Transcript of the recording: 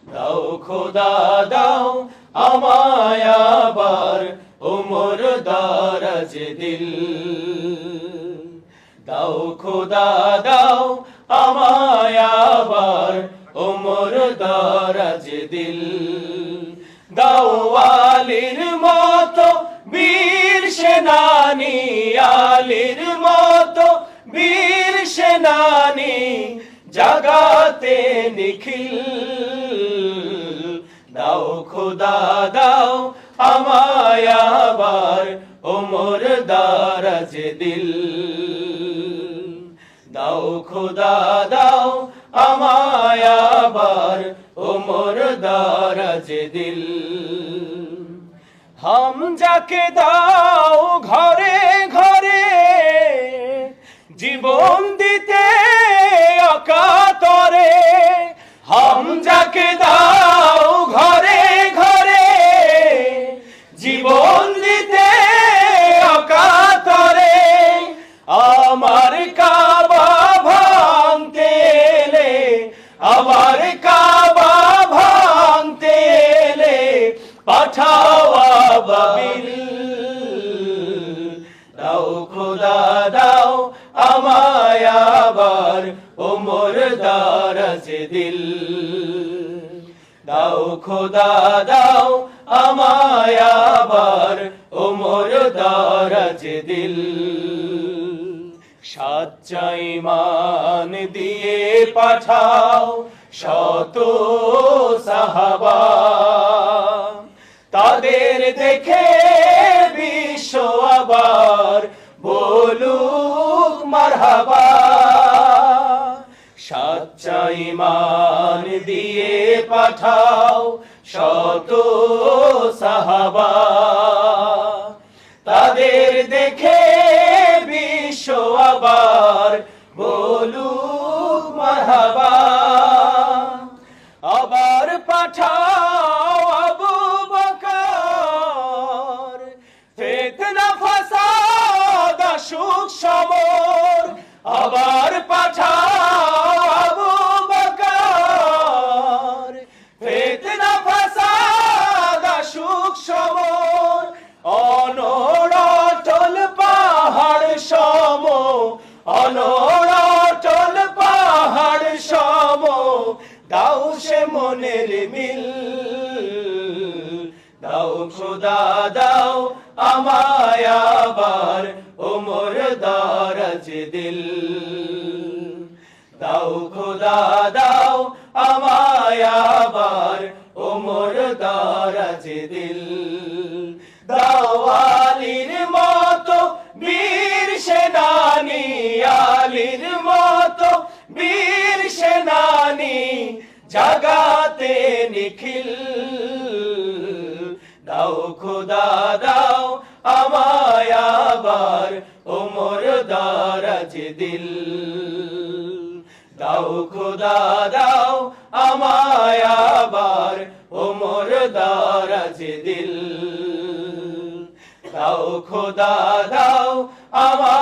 দাও খোদা দাও আমায় আবার ওমর দারাজ দিল। দাও খোদা দাও আমায় আবার ওমর দারাজ দিল। দাও আলীর মতো বীর সেনানী, আলীর মতো বীর সেনানী জাগাতে নিখিল। দাও খোদা দাও আমায় আবার ওমর দারাজ দিল। দাও খোদা দাও আমায় আবার ওমর দারাজ দিল। হামজাকে দাও ঘরে ঘরে জীবন দিতে অকাতরে। হামজাকে দাও ঘরে ঘরে জীবন দিতে অকাতরে। আমার কাবা ভাঙতে এলে, আমার কাবা ভাঙতে এলে পাঠাও আবাবিল। দাও খোদা দাও আমায় আবার ওমর দারাজ দিল। দাও খোদা দাও আমায় আবার ওমর দারাজ দিল। সাচ্চা ঈমান দিয়ে পাঠাও শত সাহাবা, তাদের দেখে বিশ্ব আবার বলুক মারহাবা। সাচ্চা ঈমান দিয়ে পাঠাও শত সাহাবা, তাদের দেখে বিশ্ব আবার বলুক মারহাবা। আবার পাঠাও আবু বকর, ফিতনা ফাসাদ আসুক সমর। আবার পাঠাও আবু বকর, ফিতনা ফাসাদ আসুক সমর। অনড় পাহাড় সম, অনড় পাহাড় সম দাও সে মনের মিল। দাও খোদা দাও আমায় আবার ওমর দারাজ দিল। দাও খোদা দাও আমায় আবার ওমর দারাজ দিল। দাও আলীর মতো বীর সেনানী, আলীর মতো বীর সেনানী জাগাতে নিখিল। দাও খোদা দাও আমায় আবার ওমর দারাজ দিল। দাও খোদা দাও আমায় আবার ওমর দারাজ দিল। দাও খোদা দাও আমায়